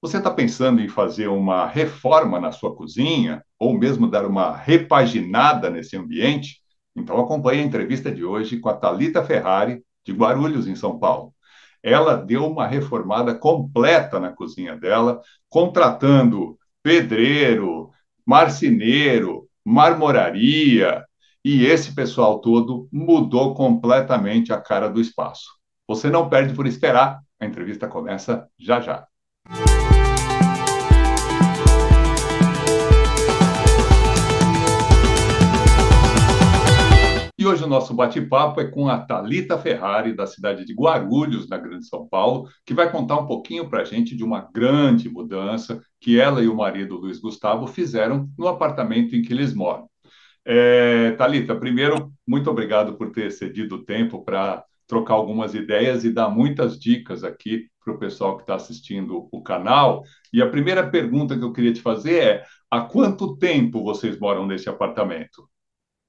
Você está pensando em fazer uma reforma na sua cozinha ou mesmo dar uma repaginada nesse ambiente? Então acompanhe a entrevista de hoje com a Thalita Ferrari, de Guarulhos, em São Paulo. Ela deu uma reformada completa na cozinha dela, contratando pedreiro, marceneiro, marmoraria, e esse pessoal todo mudou completamente a cara do espaço. Você não perde por esperar, a entrevista começa já já. E hoje o nosso bate-papo é com a Thalita Ferrari, da cidade de Guarulhos, na Grande São Paulo, que vai contar um pouquinho para a gente de uma grande mudança que ela e o marido Luiz Gustavo fizeram no apartamento em que eles moram. Thalita, primeiro, muito obrigado por ter cedido o tempo para trocar algumas ideias e dar muitas dicas aqui para o pessoal que está assistindo o canal. E a primeira pergunta que eu queria te fazer é: há quanto tempo vocês moram nesse apartamento?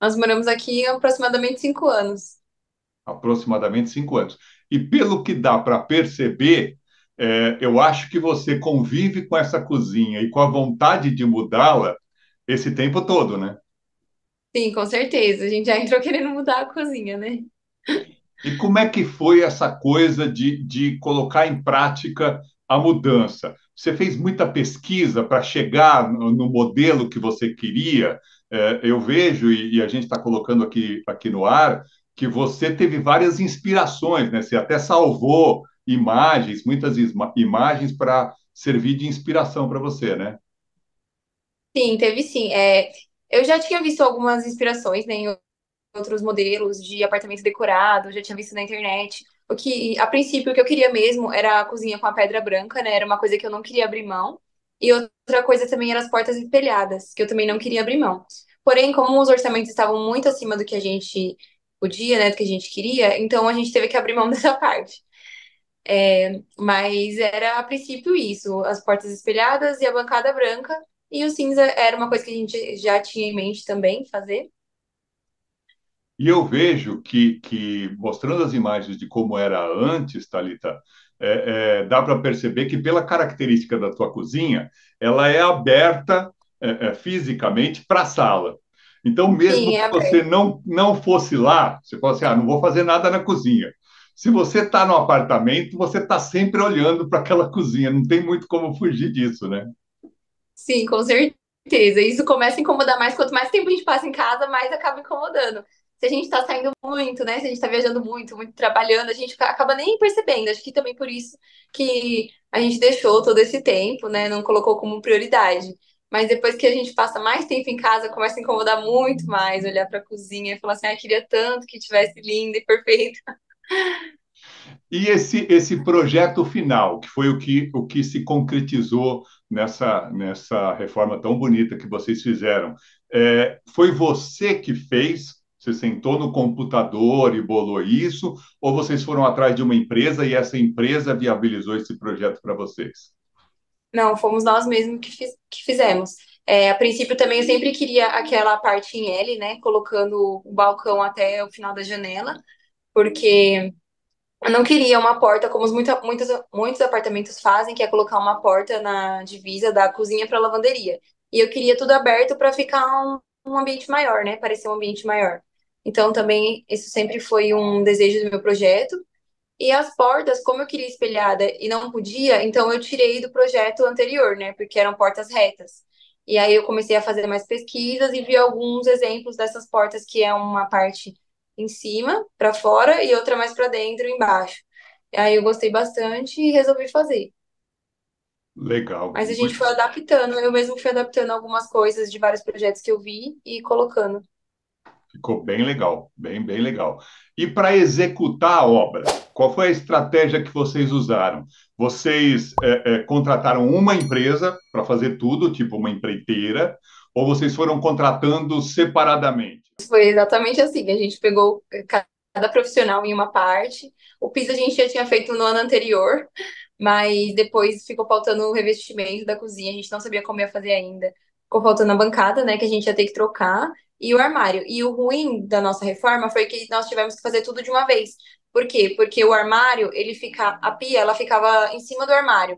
Nós moramos aqui há aproximadamente 5 anos. Aproximadamente 5 anos. E pelo que dá para perceber, eu acho que você convive com essa cozinha e com a vontade de mudá-la esse tempo todo, né? Sim, com certeza. A gente já entrou querendo mudar a cozinha, né? E como é que foi essa coisa de colocar em prática a mudança? Você fez muita pesquisa para chegar no modelo que você queria? Eu vejo, e a gente está colocando aqui no ar, que você teve várias inspirações, né? Você até salvou imagens, muitas imagens para servir de inspiração para você, né? Sim, teve sim. Eu já tinha visto algumas inspirações, né, em outros modelos de apartamento decorado, já tinha visto na internet. O que, a princípio, o que eu queria mesmo era a cozinha com a pedra branca, né? Era uma coisa que eu não queria abrir mão. E outra coisa também eram as portas espelhadas, que eu também não queria abrir mão. Porém, como os orçamentos estavam muito acima do que a gente podia, né, do que a gente queria, então a gente teve que abrir mão dessa parte. Mas era a princípio isso, as portas espelhadas e a bancada branca. E o cinza era uma coisa que a gente já tinha em mente também fazer. E eu vejo que mostrando as imagens de como era antes, Thalita, dá para perceber que, pela característica da tua cozinha, ela é aberta fisicamente para a sala. Então, mesmo Sim, que é você aberto. não fosse lá, você fala assim: ah, não vou fazer nada na cozinha. Se você está no apartamento, você está sempre olhando para aquela cozinha, não tem muito como fugir disso, né? Sim, com certeza. Isso começa a incomodar mais. Quanto mais tempo a gente passa em casa, mais acaba incomodando. Se a gente tá saindo muito, né? Se a gente tá viajando muito, muito trabalhando, a gente acaba nem percebendo. Acho que também por isso que a gente deixou todo esse tempo, né? Não colocou como prioridade. Mas depois que a gente passa mais tempo em casa, começa a incomodar muito mais, olhar pra cozinha e falar assim, ah, queria tanto que tivesse linda e perfeita. E esse projeto final, que foi o que se concretizou nessa reforma tão bonita que vocês fizeram, foi você que fez? Você sentou no computador e bolou isso? Ou vocês foram atrás de uma empresa e essa empresa viabilizou esse projeto para vocês? Não, fomos nós mesmos que fizemos. A princípio também eu sempre queria aquela parte em L, né? Colocando o balcão até o final da janela, porque eu não queria uma porta como muitos apartamentos fazem, que é colocar uma porta na divisa da cozinha para a lavanderia. E eu queria tudo aberto para ficar um ambiente maior, né? Parecer um ambiente maior. Então também isso sempre foi um desejo do meu projeto. E as portas, como eu queria espelhada e não podia, então eu tirei do projeto anterior, né? Porque eram portas retas. E aí eu comecei a fazer mais pesquisas e vi alguns exemplos dessas portas que é uma parte em cima, para fora, e outra mais para dentro, embaixo. E aí eu gostei bastante e resolvi fazer. Legal, Mas a gente foi muito. adaptando, eu mesmo fui adaptando algumas coisas de vários projetos que eu vi e colocando. Ficou bem legal, bem legal. E para executar a obra, qual foi a estratégia que vocês usaram? Vocês contrataram uma empresa para fazer tudo, tipo uma empreiteira, ou vocês foram contratando separadamente? Foi exatamente assim. A gente pegou cada profissional em uma parte. O piso a gente já tinha feito no ano anterior, mas depois ficou faltando o revestimento da cozinha. A gente não sabia como ia fazer ainda. Ficou faltando a bancada, né, que a gente ia ter que trocar, e o armário. E o ruim da nossa reforma foi que nós tivemos que fazer tudo de uma vez. Por quê? Porque o armário, ele fica, a pia, ela ficava em cima do armário.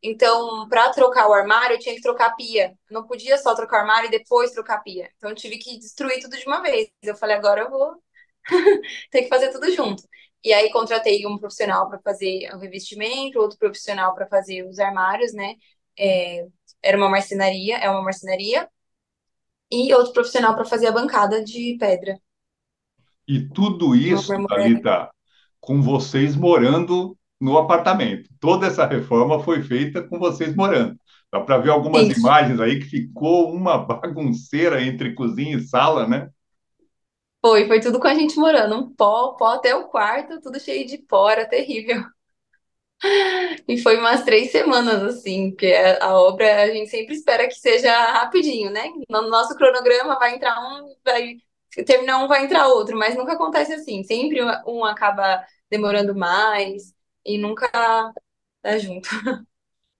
Então, para trocar o armário, eu tinha que trocar a pia. Eu não podia só trocar o armário e depois trocar a pia. Então, eu tive que destruir tudo de uma vez. Eu falei, agora eu vou ter que fazer tudo junto. E aí, contratei um profissional para fazer o revestimento, outro profissional para fazer os armários, né? É, era uma marcenaria, é uma marcenaria, e outro profissional para fazer a bancada de pedra. E tudo Uma isso, marmoraria. Thalita, com vocês morando no apartamento. Toda essa reforma foi feita com vocês morando. Dá para ver algumas Sim, imagens aí que ficou uma bagunceira entre cozinha e sala, né? foi tudo com a gente morando. Um pó até o quarto, tudo cheio de pó, era terrível. E foi umas 3 semanas, assim, porque a obra a gente sempre espera que seja rapidinho, né? No nosso cronograma vai entrar um, vai terminar um, vai entrar outro, mas nunca acontece assim. Sempre um acaba demorando mais e nunca tá junto.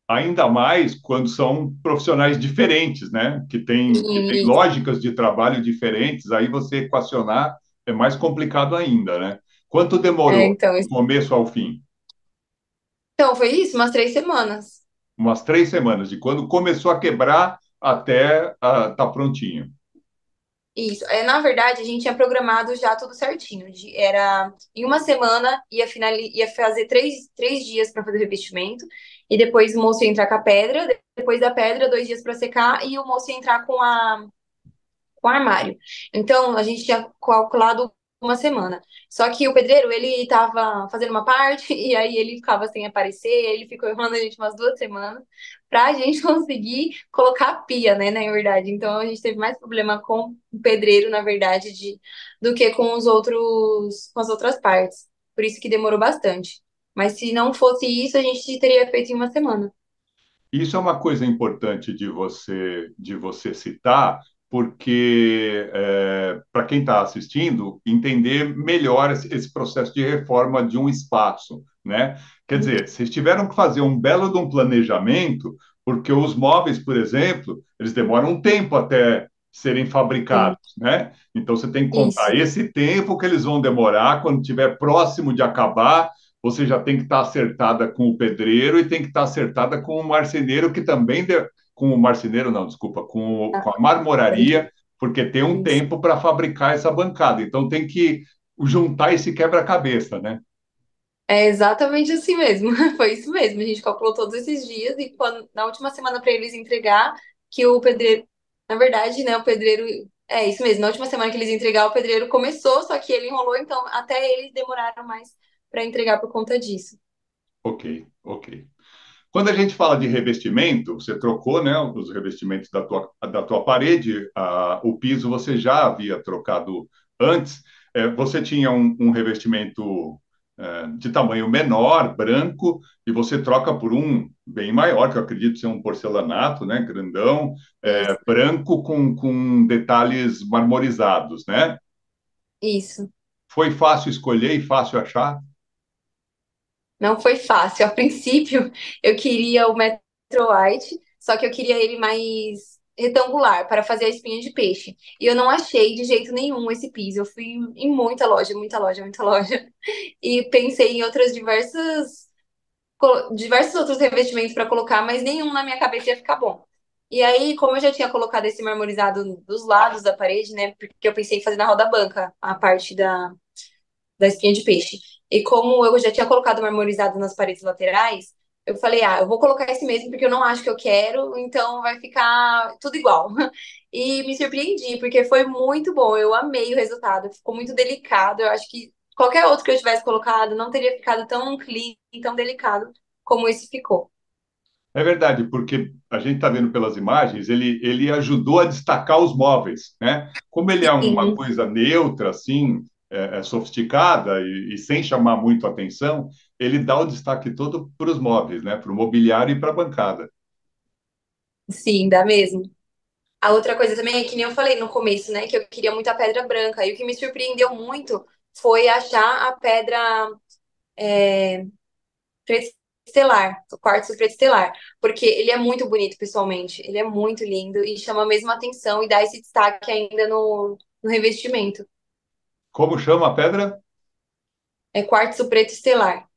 Ainda mais quando são profissionais diferentes, né? Que têm E, lógicas de trabalho diferentes, aí você equacionar é mais complicado ainda, né? Quanto demorou então, do começo ao fim? então, foi isso, umas 3 semanas. Umas 3 semanas, de quando começou a quebrar até tá prontinho. Isso. Na verdade, a gente tinha programado já tudo certinho. Era em uma semana ia fazer três dias para fazer o revestimento e depois o moço ia entrar com a pedra. Depois da pedra, 2 dias para secar e o moço ia entrar com o armário. Então, a gente tinha calculado uma semana. Só que o pedreiro, ele estava fazendo uma parte e aí ele ficava sem aparecer, ele ficou enrolando a gente umas 2 semanas para a gente conseguir colocar a pia, né, na verdade. Então, a gente teve mais problema com o pedreiro, na verdade, do que com com as outras partes. Por isso que demorou bastante. Mas se não fosse isso, a gente teria feito em uma semana. Isso é uma coisa importante de você citar, porque para quem está assistindo, entender melhor esse processo de reforma de um espaço, né? Quer dizer, vocês tiveram que fazer um belo de um planejamento, porque os móveis, por exemplo, eles demoram um tempo até serem Sim, fabricados, né? Então você tem que contar isso. esse tempo que eles vão demorar quando estiver próximo de acabar, você já tem que estar acertada com o pedreiro e tem que estar acertada com o marceneiro, que também. Com o marceneiro, não, desculpa, com a marmoraria, porque tem um Isso. tempo para fabricar essa bancada. Então tem que juntar esse quebra-cabeça, né? É exatamente assim mesmo. Foi isso mesmo. A gente calculou todos esses dias e na última semana para eles entregar, que o pedreiro, na verdade, né, o pedreiro, é isso mesmo. Na última semana que eles entregar, o pedreiro começou, só que ele enrolou, então até eles demoraram mais para entregar por conta disso. Ok, ok. Quando a gente fala de revestimento, você trocou, né, os revestimentos da tua parede, o piso você já havia trocado antes. Você tinha um revestimento de tamanho menor, branco, e você troca por um bem maior, que eu acredito ser um porcelanato, né, grandão, Isso, branco com detalhes marmorizados, né? isso. Foi fácil escolher e fácil achar? Não foi fácil. A princípio, eu queria o Metro White, só que eu queria ele mais retangular para fazer a espinha de peixe. E eu não achei de jeito nenhum esse piso. Eu fui em muita loja, muita loja, muita loja. E pensei em diversos outros revestimentos para colocar, mas nenhum na minha cabeça ia ficar bom. E aí, como eu já tinha colocado esse marmorizado dos lados da parede, né? Porque eu pensei em fazer na roda banca a parte da espinha de peixe. E como eu já tinha colocado marmorizado nas paredes laterais, eu falei, eu vou colocar esse mesmo porque eu não acho que eu quero, então vai ficar tudo igual. E me surpreendi, porque foi muito bom. Eu amei o resultado, ficou muito delicado. Eu acho que qualquer outro que eu tivesse colocado não teria ficado tão clean, tão delicado como esse ficou. É verdade, porque a gente está vendo pelas imagens, ele ajudou a destacar os móveis, né? Como ele é uma Sim, coisa neutra, assim, sofisticada e sem chamar muito a atenção, ele dá o destaque todo para os móveis, né? Para o mobiliário e para a bancada. sim, dá mesmo. A outra coisa também é que nem eu falei no começo, né? Que eu queria muito a pedra branca. E o que me surpreendeu muito foi achar a pedra preto estelar, o quartzo preto estelar. Porque ele é muito bonito pessoalmente. Ele é muito lindo e chama a mesma atenção e dá esse destaque ainda no revestimento. Como chama a pedra? É quartzo preto estelar.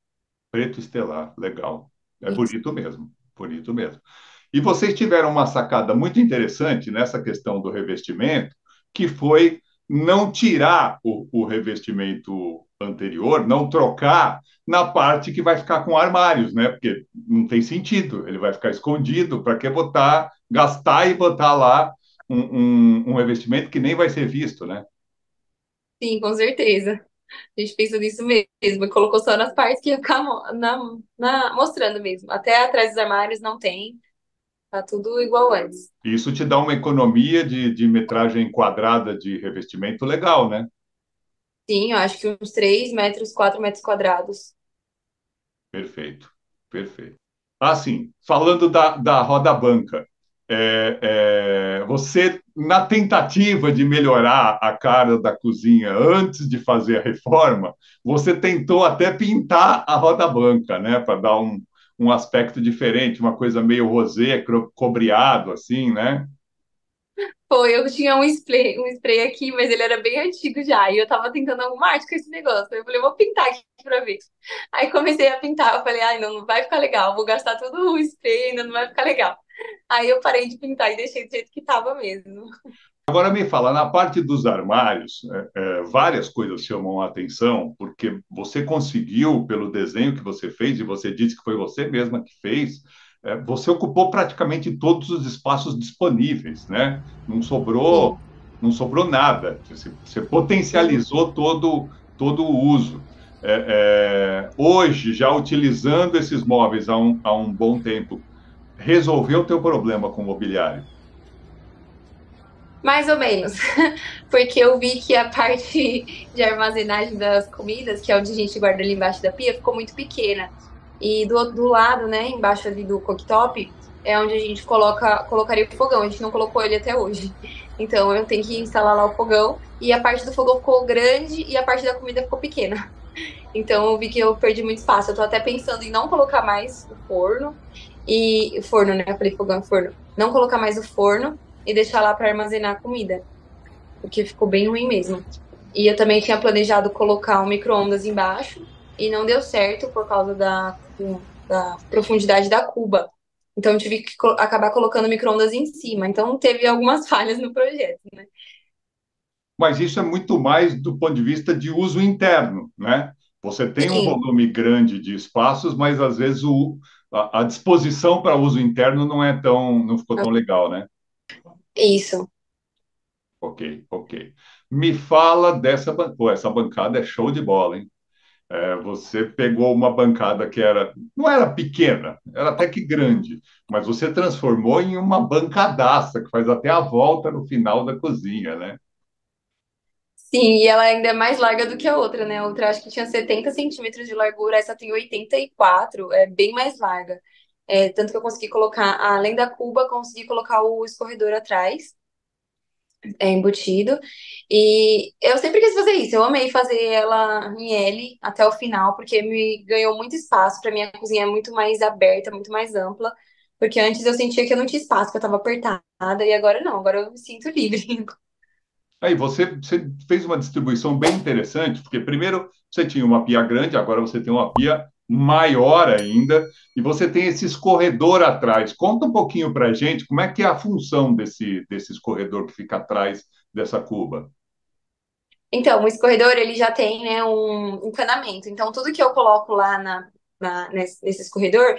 Preto estelar, legal. É Isso. bonito mesmo. bonito mesmo. E vocês tiveram uma sacada muito interessante nessa questão do revestimento, que foi não tirar o revestimento anterior, não trocar na parte que vai ficar com armários, né? Porque não tem sentido, ele vai ficar escondido. Para que botar, gastar e botar lá um revestimento que nem vai ser visto, né? Sim, com certeza. A gente pensou nisso mesmo, e colocou só nas partes que ia ficar mostrando mesmo. Até atrás dos armários não tem, tá tudo igual antes. Isso te dá uma economia de metragem quadrada de revestimento legal, né? Sim, eu acho que uns 3 metros, 4 metros quadrados. Perfeito, perfeito. Assim, falando da roda banca, você, na tentativa de melhorar a cara da cozinha antes de fazer a reforma, você tentou até pintar a roda banca, né, para dar um aspecto diferente, uma coisa meio rosé, cobreado, assim, né? Foi, eu tinha um spray aqui, mas ele era bem antigo já. E eu tava tentando alguma arte com esse negócio. Eu falei, vou pintar aqui pra ver. Aí comecei a pintar. Eu falei, ai, não, não vai ficar legal. Vou gastar todo o spray, ainda não vai ficar legal. Aí eu parei de pintar e deixei do jeito que tava mesmo. Agora me fala, na parte dos armários, várias coisas chamam a atenção, porque você conseguiu, pelo desenho que você fez, e você disse que foi você mesma que fez, você ocupou praticamente todos os espaços disponíveis, né? Não sobrou, Sim. não sobrou nada. Você Uhum. potencializou todo o uso. Hoje, já utilizando esses móveis há um bom tempo, resolveu o teu problema com o mobiliário? Mais ou menos. Porque eu vi que a parte de armazenagem das comidas, que é onde a gente guarda ali embaixo da pia, ficou muito pequena. E do lado, né, embaixo ali do cooktop, é onde a gente colocaria o fogão. A gente não colocou ele até hoje. Então eu tenho que instalar lá o fogão. E a parte do fogão ficou grande e a parte da comida ficou pequena. Então eu vi que eu perdi muito espaço. Eu tô até pensando em não colocar mais o forno. E o forno, né? Eu falei fogão e forno. Não colocar mais o forno e deixar lá para armazenar a comida. Porque ficou bem ruim mesmo. E eu também tinha planejado colocar um micro-ondas embaixo e não deu certo por causa da profundidade da cuba. Então eu tive que acabar colocando o micro-ondas em cima. Então teve algumas falhas no projeto, né? Mas isso é muito mais do ponto de vista de uso interno, né? Você tem um Sim, volume grande de espaços, mas às vezes a disposição para uso interno não ficou tão legal, né? isso. Ok, ok. Me fala dessa bancada. Pô, essa bancada é show de bola, hein? Você pegou uma bancada que não era pequena, era até que grande, mas você transformou em uma bancadaça que faz até a volta no final da cozinha, né? Sim, e ela ainda é mais larga do que a outra, né? A outra acho que tinha 70 centímetros de largura, essa tem 84, é bem mais larga. É, tanto que eu consegui colocar, além da cuba, consegui colocar o escorredor atrás, embutido. E eu sempre quis fazer isso, eu amei fazer ela em L até o final, porque me ganhou muito espaço. Para minha cozinha é muito mais aberta, muito mais ampla. Porque antes eu sentia que eu não tinha espaço, que eu tava apertada, e agora não, agora eu me sinto livre. Aí você fez uma distribuição bem interessante, porque primeiro você tinha uma pia grande, agora você tem uma pia maior ainda, e você tem esse escorredor atrás. Conta um pouquinho para a gente como é que é a função desse escorredor que fica atrás dessa cuba. Então, o escorredor, ele já tem, né, um encanamento. Então, tudo que eu coloco lá nesse escorredor,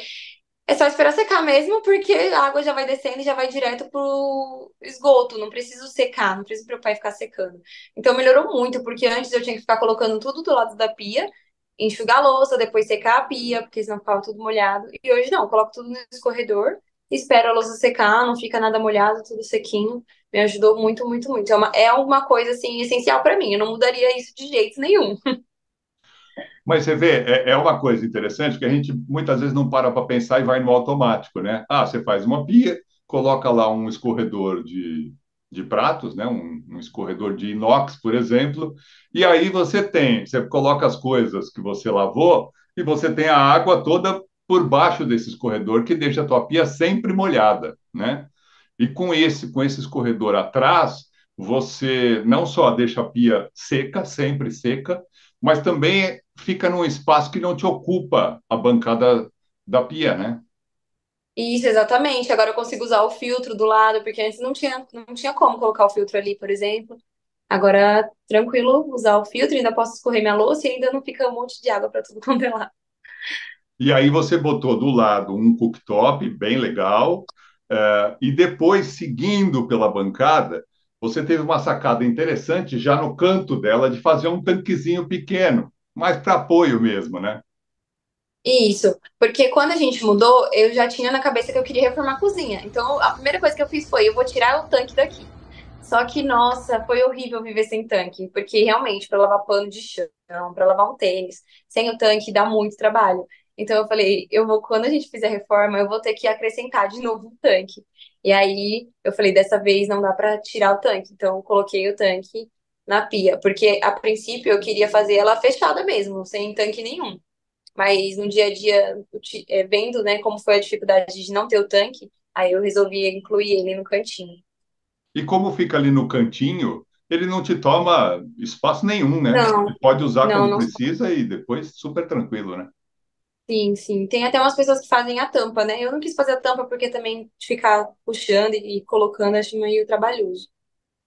é só esperar secar mesmo, porque a água já vai descendo e já vai direto pro esgoto. Não preciso secar, não preciso preocupar em ficar secando. Então, melhorou muito, porque antes eu tinha que ficar colocando tudo do lado da pia, enxugar a louça, depois secar a pia, porque senão ficava tudo molhado. E hoje não, eu coloco tudo no escorredor, espero a louça secar, não fica nada molhado, tudo sequinho. Me ajudou muito, muito, muito. É uma coisa, assim, essencial para mim. Eu não mudaria isso de jeito nenhum. Mas você vê, é uma coisa interessante que a gente muitas vezes não para pensar e vai no automático, né? Ah, você faz uma pia, coloca lá um escorredor de pratos, né? Um escorredor de inox, por exemplo, e aí você coloca as coisas que você lavou e você tem a água toda por baixo desse escorredor que deixa a tua pia sempre molhada, né? E com esse escorredor atrás, você não só deixa a pia seca, sempre seca, mas também fica num espaço que não te ocupa a bancada da pia, né? Isso, exatamente. Agora eu consigo usar o filtro do lado, porque antes não tinha como colocar o filtro ali, por exemplo. Agora, tranquilo, usar o filtro, ainda posso escorrer minha louça e ainda não fica um monte de água para tudo quanto é lado. E aí você botou do lado um cooktop bem legal, e depois, seguindo pela bancada, você teve uma sacada interessante já no canto dela de fazer um tanquezinho pequeno, mais para apoio mesmo, né? Isso, porque quando a gente mudou, eu já tinha na cabeça que eu queria reformar a cozinha. Então, a primeira coisa que eu fiz foi, eu vou tirar o tanque daqui. Só que, nossa, foi horrível viver sem tanque, porque realmente, para lavar pano de chão, para lavar um tênis, sem o tanque dá muito trabalho. Então eu falei, eu vou, quando a gente fizer a reforma, eu vou ter que acrescentar de novo um tanque. E aí eu falei, dessa vez não dá para tirar o tanque. Então eu coloquei o tanque na pia, porque a princípio eu queria fazer ela fechada mesmo, sem tanque nenhum. Mas no dia a dia, vendo, né, como foi a dificuldade de não ter o tanque, aí eu resolvi incluir ele no cantinho. E como fica ali no cantinho, ele não te toma espaço nenhum, né? Não, Você pode usar não, quando não. precisa e depois super tranquilo, né? Sim, sim. Tem até umas pessoas que fazem a tampa, né? Eu não quis fazer a tampa porque também ficar puxando e colocando acho meio trabalhoso.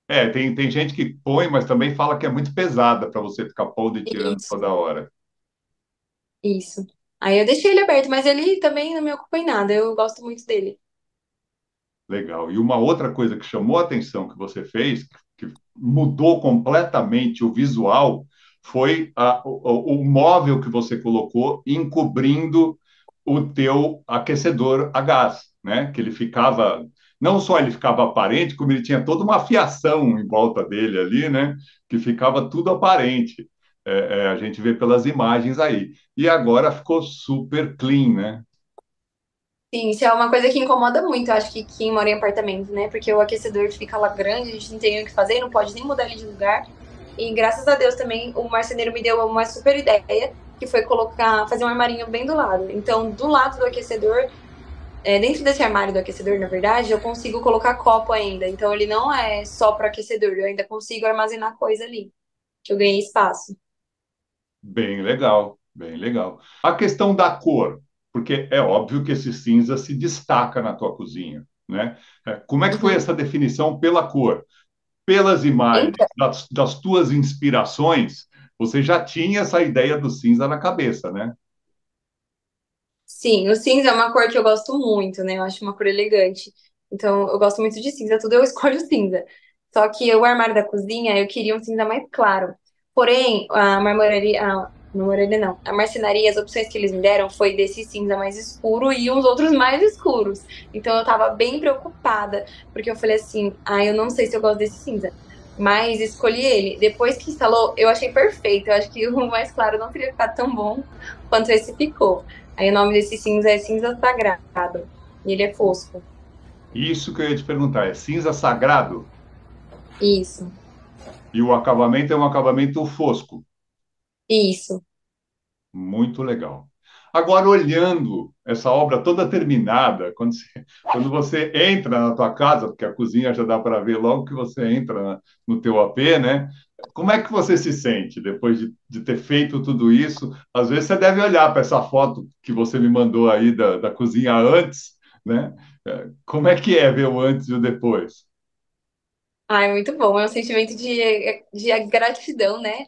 É, tem gente que põe, mas também fala que é muito pesada para você ficar pondo e tirando Isso, toda hora. isso. Aí eu deixei ele aberto, mas ele também não me ocupa em nada. Eu gosto muito dele. Legal. E uma outra coisa que chamou a atenção que você fez, que mudou completamente o visual, foi o móvel que você colocou encobrindo o teu aquecedor a gás, né? Que ele ficava, não só ele ficava aparente, como ele tinha toda uma fiação em volta dele ali, né? Que ficava tudo aparente. A gente vê pelas imagens aí. E agora ficou super clean, né? Sim, isso é uma coisa que incomoda muito, eu acho que quem mora em apartamento, né? Porque o aquecedor fica lá grande, a gente não tem o que fazer, não pode nem mudar ele de lugar. E graças a Deus também o marceneiro me deu uma super ideia, que foi colocar, fazer um armarinho bem do lado. Então, do lado do aquecedor, dentro desse armário do aquecedor, na verdade, eu consigo colocar copo ainda. Então, ele não é só para aquecedor, eu ainda consigo armazenar coisa ali, que eu ganhei espaço. Bem legal, bem legal. A questão da cor, porque é óbvio que esse cinza se destaca na tua cozinha, né? Como é que foi Uhum. essa definição pela cor? Pelas imagens, Então, das tuas inspirações, você já tinha essa ideia do cinza na cabeça, né? sim, o cinza é uma cor que eu gosto muito, né? Eu acho uma cor elegante. Então, eu gosto muito de cinza, tudo eu escolho cinza. Só que o armário da cozinha, eu queria um cinza mais claro. Porém, a marmoraria não, a marcenaria, as opções que eles me deram foi desse cinza mais escuro e uns outros mais escuros. Então, eu tava bem preocupada, porque eu falei assim, eu não sei se eu gosto desse cinza. Mas escolhi ele. Depois que instalou, eu achei perfeito. Eu acho que o mais claro não teria ficado tão bom quanto esse ficou. Aí o nome desse cinza é cinza sagrado. E ele é fosco. Isso que eu ia te perguntar, é cinza sagrado Isso, e o acabamento é um acabamento fosco. isso. Muito legal. Agora, olhando essa obra toda terminada, quando você entra na tua casa, porque a cozinha já dá para ver logo que você entra no teu AP, né? Como é que você se sente depois de ter feito tudo isso? Às vezes você deve olhar para essa foto que você me mandou aí da cozinha antes, né? Como é que é ver o antes e o depois? Ai, muito bom. É um sentimento de gratidão, né?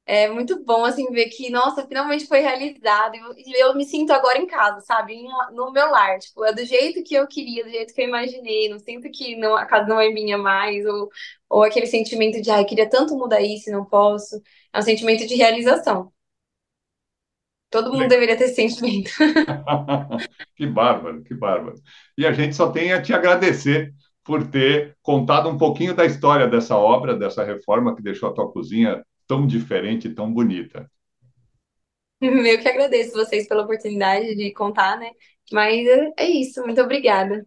É muito bom, assim, ver que, nossa, finalmente foi realizado. E eu me sinto agora em casa, sabe? No meu lar. Tipo, é do jeito que eu queria, do jeito que eu imaginei. Não sinto que não, a casa não é minha mais. Ou aquele sentimento de, ai, queria tanto mudar isso e não posso. É um sentimento de realização. Todo mundo deveria ter esse sentimento. Que bárbaro, que bárbaro. E a gente só tem a te agradecer por ter contado um pouquinho da história dessa obra, dessa reforma que deixou a tua cozinha tão diferente e tão bonita. Eu que agradeço vocês pela oportunidade de contar, né? Mas é isso, muito obrigada.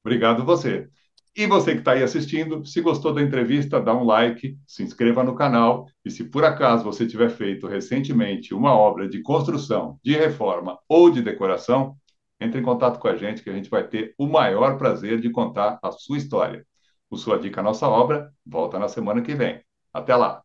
Obrigado você. E você que está aí assistindo, se gostou da entrevista, dá um like, se inscreva no canal e se por acaso você tiver feito recentemente uma obra de construção, de reforma ou de decoração, entre em contato com a gente que a gente vai ter o maior prazer de contar a sua história. O Sua Dica Nossa Obra volta na semana que vem. Até lá!